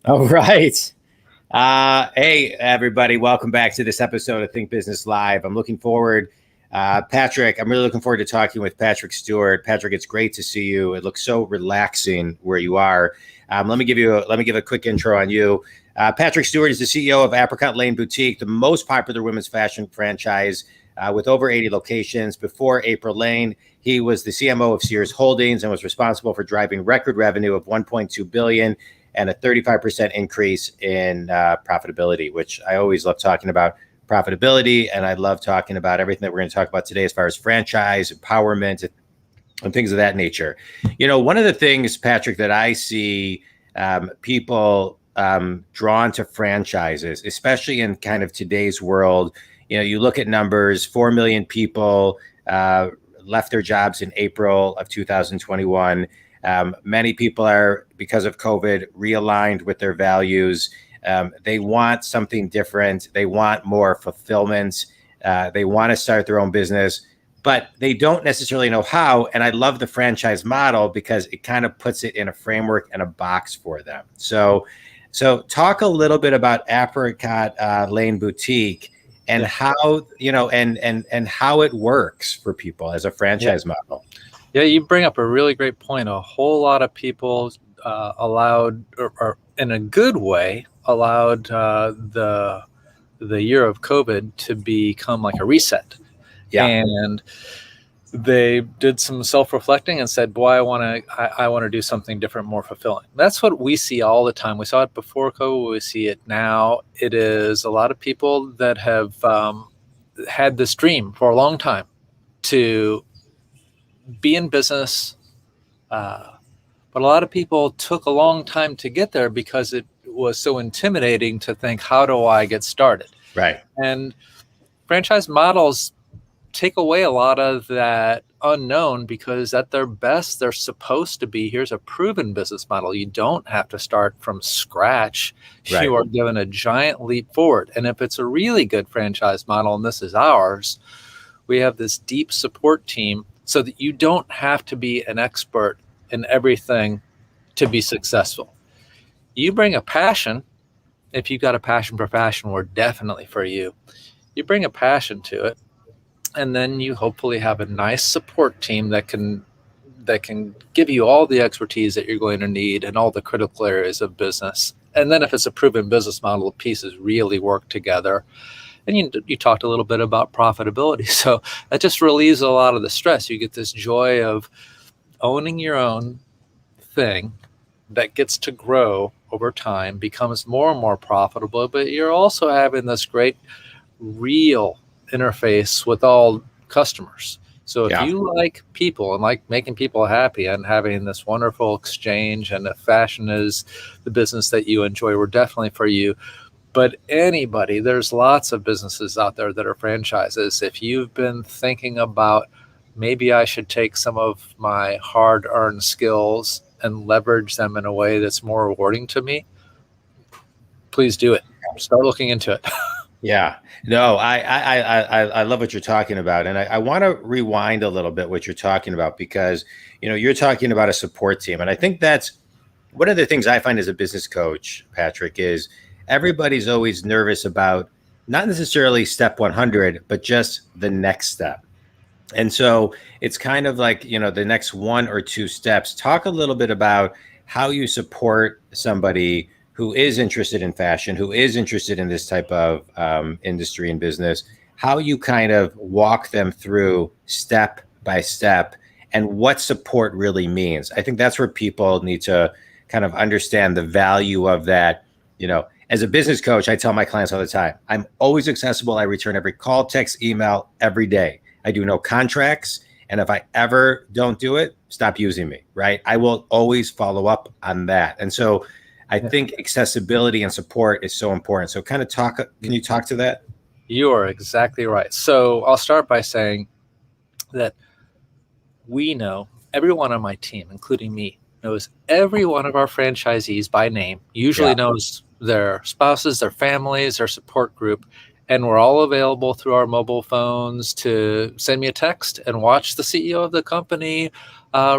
All right. Hey, everybody. Welcome back to this episode of Think Business Live. I'm looking forward, Patrick, I'm really looking forward to talking with Patrick Stewart. Patrick, it's great to see you. It looks so relaxing where you are. Let me give a quick intro on you. Patrick Stewart is the CEO of Apricot Lane Boutique, the most popular women's fashion franchise with over 80 locations. Before Apricot Lane, he was the CMO of Sears Holdings and was responsible for driving record revenue of $1.2 billion and a 35% increase in profitability, which I always love talking about profitability. And I love talking about everything that we're going to talk about today as far as franchise, empowerment, and things of that nature. You know, one of the things, Patrick, that I see people drawn to franchises, especially in kind of today's world, you know, you look at numbers, 4 million people left their jobs in April of 2021. Many people are, because of COVID, realigned with their values. They want something different. They want more fulfillment. They want to start their own business, but they don't necessarily know how. And I love the franchise model because it kind of puts it in a framework and a box for them. So talk a little bit about Apricot Lane Boutique and how, you know, and how it works for people as a franchise model. Yeah, you bring up a really great point. A whole lot of people allowed, or in a good way, allowed the year of COVID to become like a reset. Yeah. And they did some self-reflecting and said, boy, I want to do something different, more fulfilling. That's what we see all the time. We saw it before COVID. We see it now. It is a lot of people that have had this dream for a long time to be in business, but a lot of people took a long time to get there because it was so intimidating to think, how do I get started? Right. And franchise models take away a lot of that unknown, because at their best, they're supposed to be, here's a proven business model. You don't have to start from scratch. Right. You are given a giant leap forward. And if it's a really good franchise model, and this is ours, we have this deep support team so that you don't have to be an expert in everything to be successful. You bring a passion. If you've got a passion for fashion, we're definitely for you. You bring a passion to it, and then you hopefully have a nice support team that can give you all the expertise that you're going to need in all the critical areas of business. And then if it's a proven business model, the pieces really work together. And you talked a little bit about profitability. So that just relieves a lot of the stress. You get this joy of owning your own thing that gets to grow over time, becomes more and more profitable, but you're also having this great real interface with all customers. So if you like people and like making people happy and having this wonderful exchange, and if fashion is the business that you enjoy, we're definitely for you. But anybody, there's lots of businesses out there that are franchises. If you've been thinking about, maybe I should take some of my hard-earned skills and leverage them in a way that's more rewarding to me, please do it. Start looking into it. Yeah, no, I love what you're talking about. And I want to rewind a little bit what you're talking about, because, you know, you're talking about a support team. And I think that's one of the things I find as a business coach, Patrick, is everybody's always nervous about not necessarily step 100, but just the next step. And so it's kind of like, you know, the next one or two steps. Talk a little bit about how you support somebody who is interested in fashion, who is interested in this type of industry and business, how you kind of walk them through step by step and what support really means. I think that's where people need to kind of understand the value of that. You know, as a business coach, I tell my clients all the time, I'm always accessible. I return every call, text, email every day. I do no contracts. And if I ever don't do it, stop using me, right? I will always follow up on that. And so I think accessibility and support is so important. So can you talk to that? You are exactly right. So I'll start by saying that we know, everyone on my team, including me, knows every one of our franchisees by name, usually knows their spouses, their families, their support group. And we're all available through our mobile phones to send me a text and watch the CEO of the company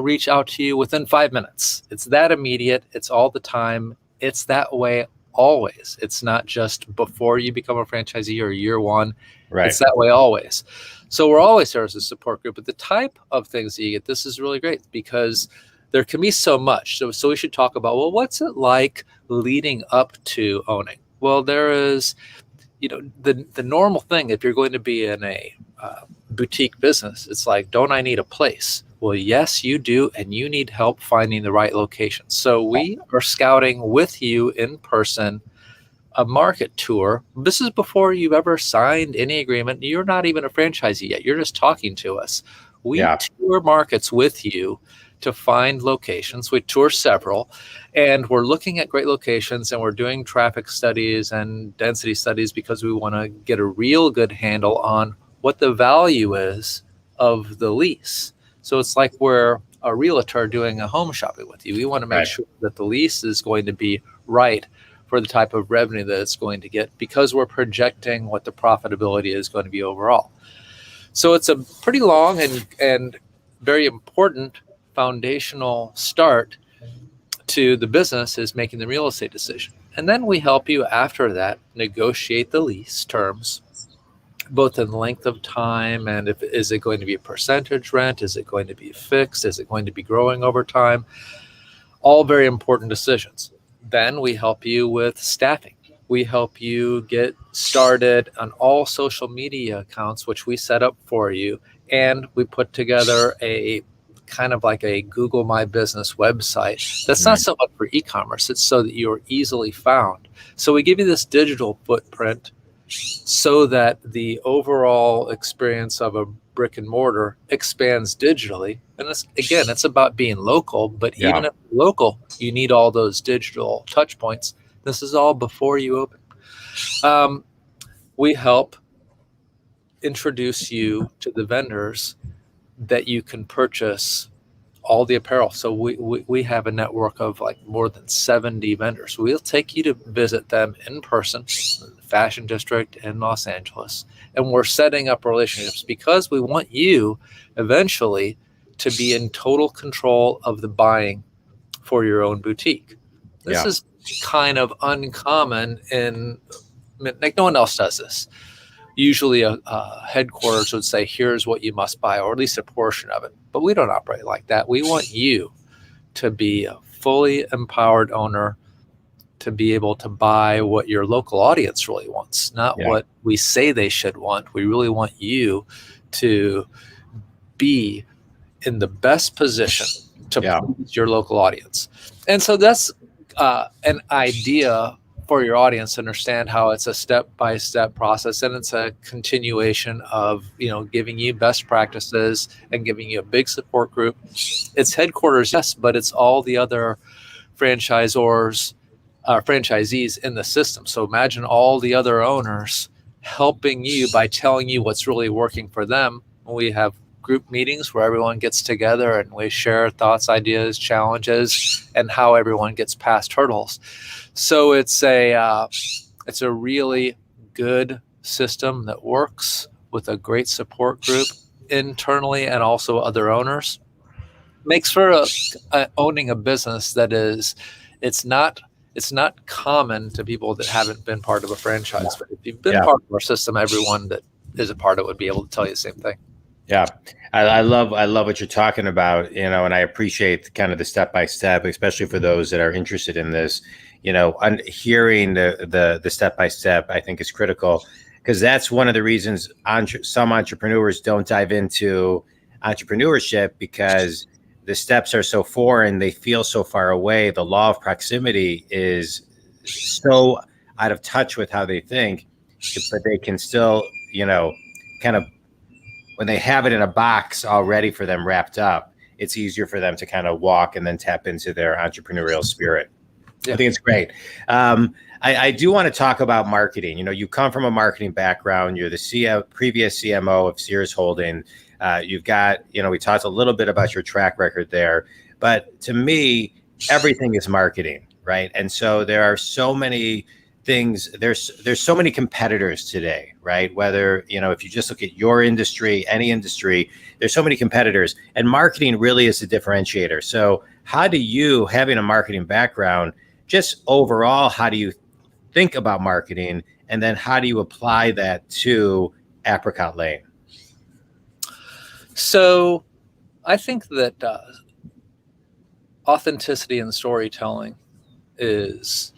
reach out to you within 5 minutes. It's that immediate. It's all the time. it's that way always. It's not just before you become a franchisee or year one. Right. It's that way always. So we're always there as a support group. But the type of things that you get, this is really great because there can be so much. So we should talk about, well, what's it like leading up to owning? Well, there is, the normal thing, if you're going to be in a boutique business, it's like, don't I need a place? Well, yes, you do. And you need help finding the right location. So we are scouting with you in person a market tour. This is before you've ever signed any agreement. You're not even a franchisee yet. You're just talking to us. We tour markets with you to find locations. We tour several, and we're looking at great locations, and we're doing traffic studies and density studies because we want to get a real good handle on what the value is of the lease. So it's like we're a realtor doing a home shopping with you. We want to make sure that the lease is going to be right for the type of revenue that it's going to get, because we're projecting what the profitability is going to be overall. So it's a pretty long and very important foundational start to the business, is making the real estate decision. And then we help you after that negotiate the lease terms, both in length of time and is it going to be a percentage rent? Is it going to be fixed? Is it going to be growing over time? All very important decisions. Then we help you with staffing. We help you get started on all social media accounts, which we set up for you. And we put together a kind of like a Google My Business website. That's not so much for e-commerce. It's so that you're easily found. So we give you this digital footprint so that the overall experience of a brick and mortar expands digitally. And it's about being local, but even if local, you need all those digital touch points. This is all before you open. We help introduce you to the vendors that you can purchase all the apparel. So we have a network of like more than 70 vendors. We'll take you to visit them in person, in the Fashion District in Los Angeles. And we're setting up relationships because we want you eventually to be in total control of the buying for your own boutique. This is kind of uncommon like no one else does this. Usually a headquarters would say, here's what you must buy, or at least a portion of it. But we don't operate like that. We want you to be a fully empowered owner, to be able to buy what your local audience really wants, not what we say they should want. We really want you to be in the best position to please your local audience. And so that's an idea for your audience to understand how it's a step-by-step process, and it's a continuation of giving you best practices and giving you a big support group. It's headquarters, yes, but it's all the other franchisees in the system. So imagine all the other owners helping you by telling you what's really working for them. We have group meetings where everyone gets together and we share thoughts, ideas, challenges, and how everyone gets past hurdles. So it's a really good system that works with a great support group internally and also other owners. Makes for owning a business that is, it's not common to people that haven't been part of a franchise. But if you've been part of our system, everyone that is a part of it would be able to tell you the same thing. Yeah, I love what you're talking about, and I appreciate kind of the step-by-step, especially for those that are interested in this. Hearing the step-by-step, I think is critical, because that's one of the reasons some entrepreneurs don't dive into entrepreneurship, because the steps are so foreign, they feel so far away. The law of proximity is so out of touch with how they think, but they can still, kind of, when they have it in a box all ready for them wrapped up, it's easier for them to kind of walk and then tap into their entrepreneurial spirit. I think it's great. I do want to talk about marketing. You come from a marketing background. You're the previous CMO of Sears Holdings. You've got, we talked a little bit about your track record there, but to me, everything is marketing, right? And so there are so many things, there's so many competitors today, right? Whether, if you just look at your industry, any industry, there's so many competitors, and marketing really is a differentiator. So how do you, having a marketing background, just overall, how do you think about marketing? And then how do you apply that to Apricot Lane? So I think that authenticity in storytelling is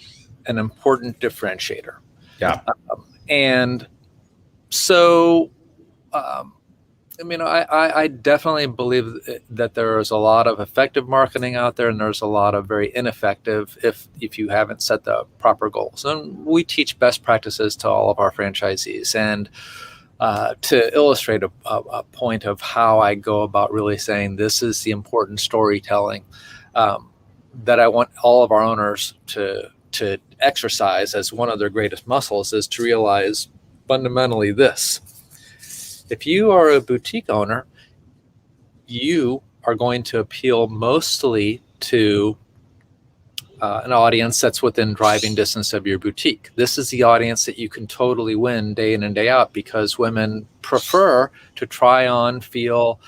an important differentiator. Yeah. And so, I definitely believe that there is a lot of effective marketing out there, and there's a lot of very ineffective if you haven't set the proper goals. And we teach best practices to all of our franchisees. And to illustrate a point of how I go about really saying this is the important storytelling that I want all of our owners to exercise as one of their greatest muscles, is to realize fundamentally this. If you are a boutique owner, you are going to appeal mostly to an audience that's within driving distance of your boutique. This is the audience that you can totally win day in and day out, because women prefer to try on, feel,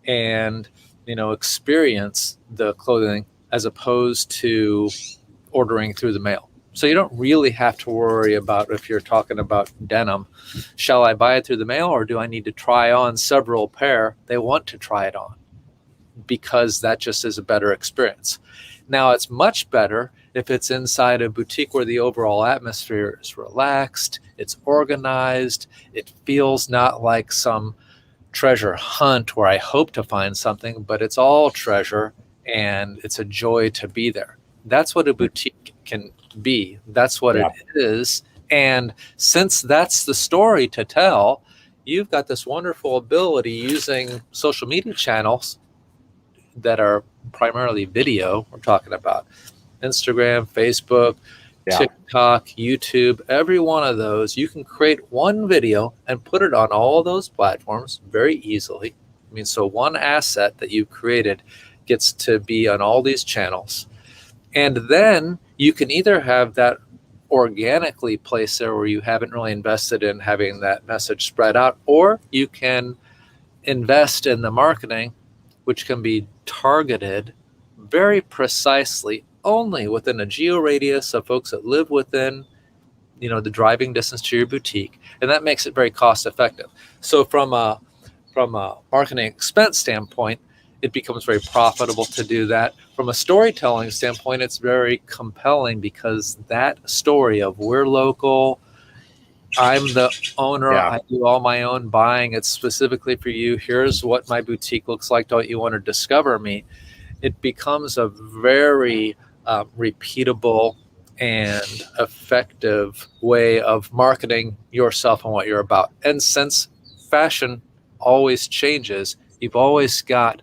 and experience the clothing as opposed to ordering through the mail. So you don't really have to worry about, if you're talking about denim, shall I buy it through the mail or do I need to try on several pair? They want to try it on because that just is a better experience. Now, it's much better if it's inside a boutique where the overall atmosphere is relaxed, it's organized, it feels not like some treasure hunt where I hope to find something, but it's all treasure and it's a joy to be there. That's what a boutique can be. That's what it is. And since that's the story to tell, you've got this wonderful ability using social media channels that are primarily video. We're talking about Instagram, Facebook, TikTok, YouTube, every one of those. You can create one video and put it on all those platforms very easily. So one asset that you've created gets to be on all these channels. And then you can either have that organically placed there where you haven't really invested in having that message spread out, or you can invest in the marketing, which can be targeted very precisely only within a geo radius of folks that live within, the driving distance to your boutique. And that makes it very cost effective. So from a marketing expense standpoint, it becomes very profitable to do that. From a storytelling standpoint, it's very compelling because that story of we're local, I'm the owner, I do all my own buying, it's specifically for you, here's what my boutique looks like, don't you want to discover me? It becomes a very repeatable and effective way of marketing yourself and what you're about. And since fashion always changes, you've always got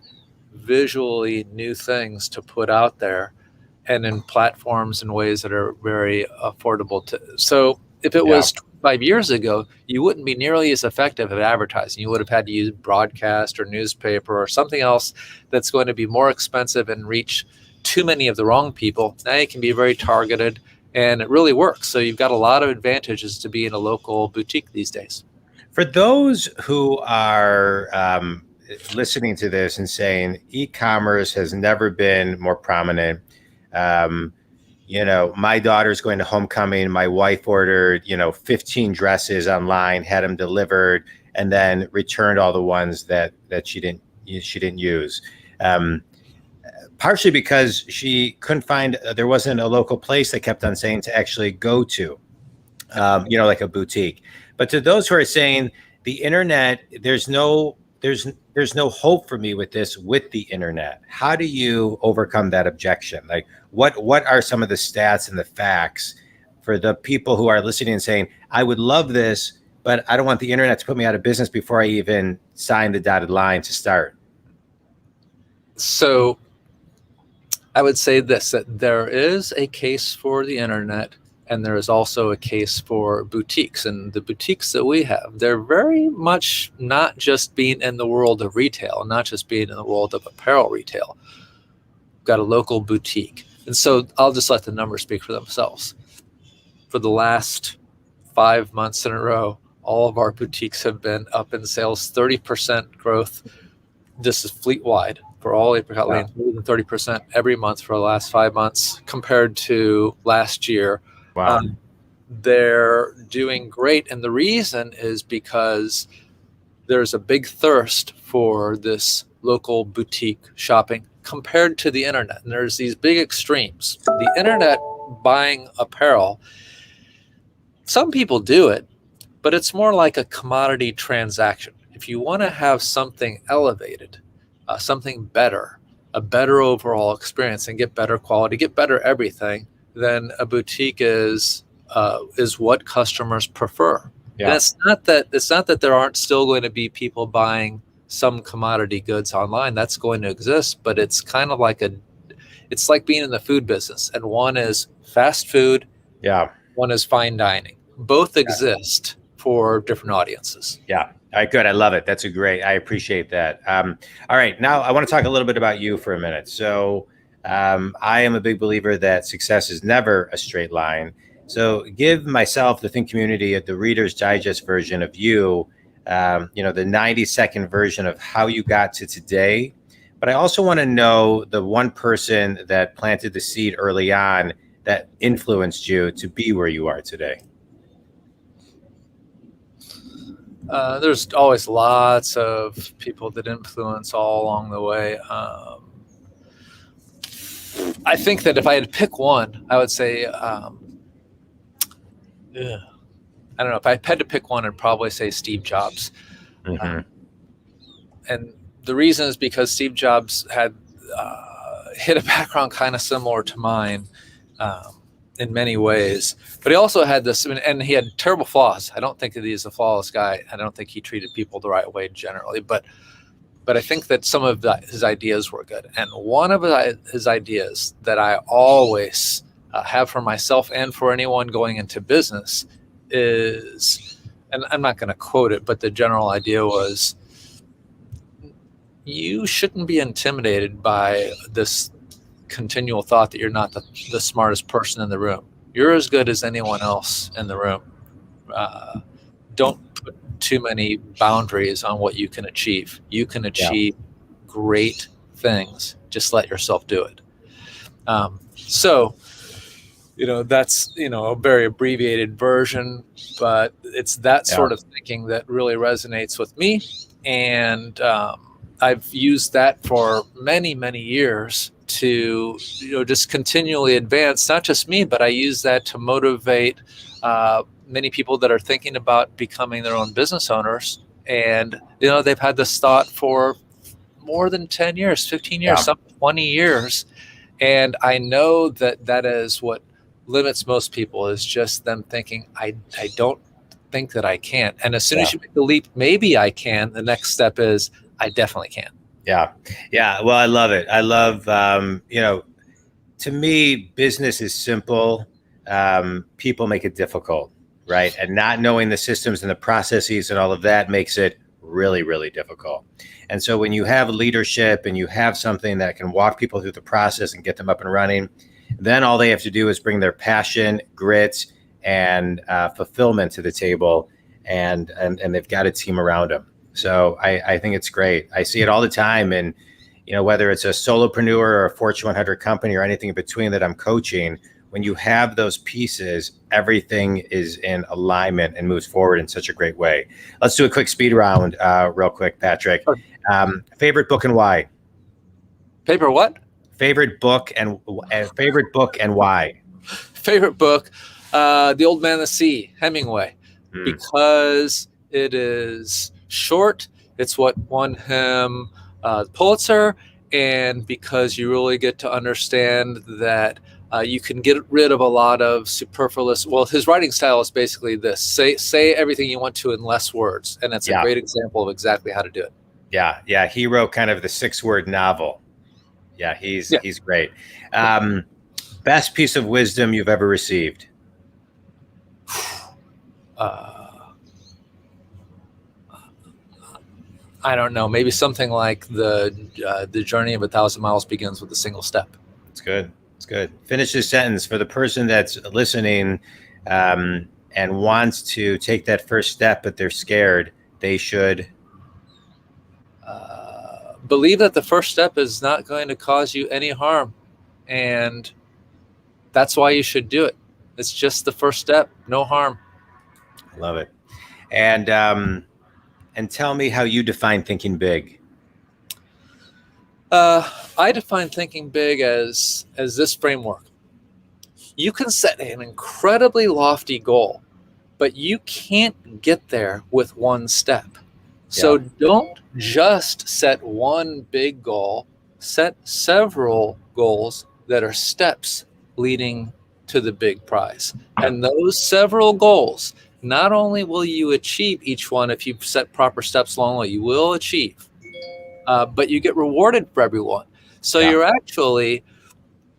visually new things to put out there, and in platforms in ways that are very affordable to. So if it was 5 years ago, you wouldn't be nearly as effective at advertising. You would have had to use broadcast or newspaper or something else that's going to be more expensive and reach too many of the wrong people. Now you can be very targeted, and it really works. So you've got a lot of advantages to be in a local boutique these days. For those who are listening to this and saying e-commerce has never been more prominent, my daughter's going to homecoming, my wife ordered 15 dresses online, had them delivered, and then returned all the ones that she didn't use, partially because she couldn't find, there wasn't a local place, they kept on saying, to actually go to, like a boutique. But to those who are saying the internet, there's no hope for me with the internet, how do you overcome that objection? Like what are some of the stats and the facts for the people who are listening and saying, I would love this, but I don't want the internet to put me out of business before I even sign the dotted line to start? So I would say this, that there is a case for the internet, and there is also a case for boutiques. And the boutiques that we have, they're very much not just being in the world of retail, not just being in the world of apparel retail. We've got a local boutique. And so I'll just let the numbers speak for themselves. For the last 5 months in a row, all of our boutiques have been up in sales, 30% growth. This is fleet-wide. for all Apricot Wow. Lanes, more than 30% every month for the last 5 months compared to last year. Wow. They're doing great. And the reason is because there's a big thirst for this local boutique shopping compared to the internet. And there's these big extremes. The internet buying apparel, some people do it, but it's more like a commodity transaction. If you want to have something elevated, something better, a better overall experience, and get better quality, get better everything, then a boutique is what customers prefer. Yeah. And it's not that there aren't still going to be people buying some commodity goods online. That's going to exist, but it's kind of like it's like being in the food business, and one is fast food, Yeah. one is fine dining. Both exist for different audiences. Yeah. All right, good. I love it. I appreciate that. All right. Now I want to talk a little bit about you for a minute. So I am a big believer that success is never a straight line. So give myself, the Think community, the Reader's Digest version of you, the 90-second version of how you got to today. But I also want to know the one person that planted the seed early on that influenced you to be where you are today. There's always lots of people that influence all along the way. I think that if I had to pick one, I would say, I don't know, if I had to pick one, I'd probably say Steve Jobs. Mm-hmm. And the reason is because Steve Jobs had hit a background kind of similar to mine in many ways, but he also had this, and he had terrible flaws. I don't think that he's a flawless guy. I don't think he treated people the right way generally, but I think that some of his ideas were good. And one of his ideas that I always have for myself and for anyone going into business is, and I'm not going to quote it, but the general idea was, you shouldn't be intimidated by this continual thought that you're not the smartest person in the room. You're as good as anyone else in the room. Don't put too many boundaries on what you can achieve. You can achieve great things. Just let yourself do it. So, that's, a very abbreviated version, but it's that sort of thinking that really resonates with me. And I've used that for many, many years to, just continually advance, not just me, but I use that to motivate many people that are thinking about becoming their own business owners. And, they've had this thought for more than 10 years, 15 years, some 20 years. And I know that is what limits most people, is just them thinking, I don't think that I can. And as soon as you make the leap, maybe I can, the next step is, I definitely can. Yeah. Yeah. Well, I love it. I love, to me, business is simple. People make it difficult, right? And not knowing the systems and the processes and all of that makes it really, really difficult. And so when you have leadership and you have something that can walk people through the process and get them up and running, then all they have to do is bring their passion, grit, and fulfillment to the table, and they've got a team around them. So I think it's great. I see it all the time. And, whether it's a solopreneur or a Fortune 100 company or anything in between that I'm coaching, when you have those pieces, everything is in alignment and moves forward in such a great way. Let's do a quick speed round real quick, Patrick. Favorite book and why? Favorite what? Favorite book and why? Favorite book, The Old Man and the Sea, Hemingway, because it is short. It's what won him the Pulitzer, and because you really get to understand that you can get rid of a lot of superfluous. Well, his writing style is basically this: say everything you want to in less words, and it's a great example of exactly how to do it. Yeah. He wrote kind of the 6-word novel. Yeah, he's great. Best piece of wisdom you've ever received? I don't know. Maybe something like the journey of 1,000 miles begins with a single step. It's good. It's good. Finish this sentence for the person that's listening and wants to take that first step, but they're scared. They should believe that the first step is not going to cause you any harm. And that's why you should do it. It's just the first step, no harm. I love it. And tell me how you define thinking big. I define thinking big as this framework. You can set an incredibly lofty goal, but you can't get there with one step. So don't just set one big goal, set several goals that are steps leading to the big prize. And those several goals, not only will you achieve each one if you set proper steps along the way, you will achieve, but you get rewarded for every one. So you're actually,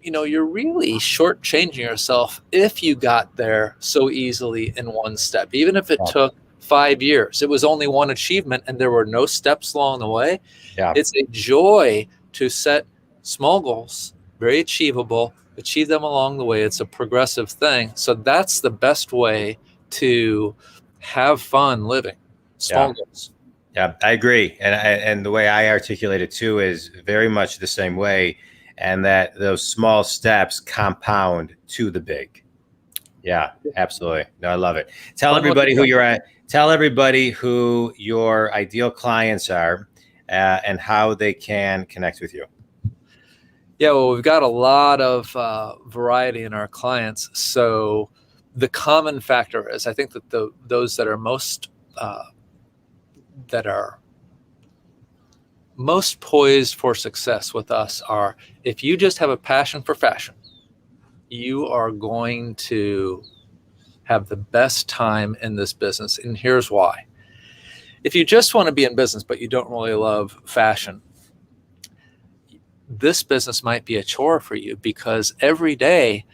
you're really shortchanging yourself if you got there so easily in one step. Even if it took 5 years, it was only one achievement and there were no steps along the way. It's a joy to set small goals, very achievable, achieve them along the way. It's a progressive thing. So that's the best way to have fun living. Small goals. Yeah, I agree. And the way I articulate it too is very much the same way. And that those small steps compound to the big. Yeah, absolutely. No, I love it. Tell everybody who you're at. Tell everybody who your ideal clients are and how they can connect with you. Yeah, well, we've got a lot of variety in our clients. So the common factor is, I think that those that are most poised for success with us are, if you just have a passion for fashion, you are going to have the best time in this business. And here's why. If you just want to be in business, but you don't really love fashion, this business might be a chore for you, because every day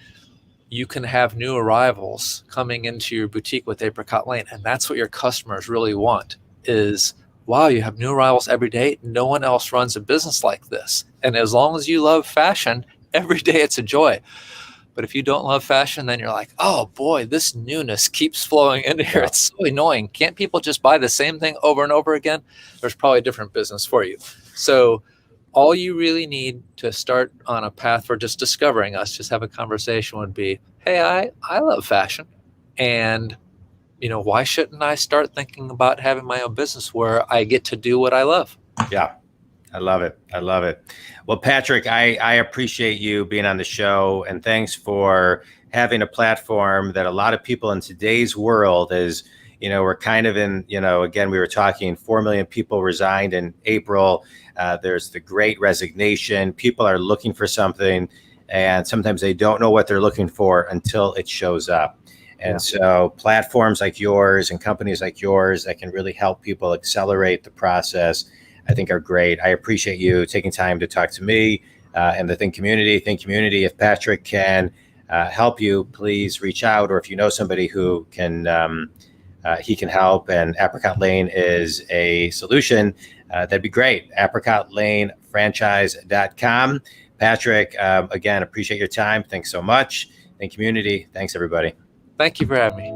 you can have new arrivals coming into your boutique with Apricot Lane. And that's what your customers really want is, wow, you have new arrivals every day. No one else runs a business like this. And as long as you love fashion, every day it's a joy. But if you don't love fashion, then you're like, oh boy, this newness keeps flowing into here. It's so annoying. Can't people just buy the same thing over and over again? There's probably a different business for you. So all you really need to start on a path for just discovering us, just have a conversation, would be, hey, I love fashion. And why shouldn't I start thinking about having my own business where I get to do what I love? Yeah, I love it. I love it. Well, Patrick, I appreciate you being on the show, and thanks for having a platform that a lot of people in today's world is, we're kind of in, again, we were talking 4 million people resigned in April. There's the great resignation. People are looking for something, and sometimes they don't know what they're looking for until it shows up. And so platforms like yours and companies like yours that can really help people accelerate the process, I think are great. I appreciate you taking time to talk to me and the Think Community. Think Community, if Patrick can help you, please reach out. Or if you know somebody who can, he can help, and Apricot Lane is a solution, that'd be great. ApricotLaneFranchise.com. Patrick, again, appreciate your time. Thanks so much. Think Community. Thanks, everybody. Thank you for having me.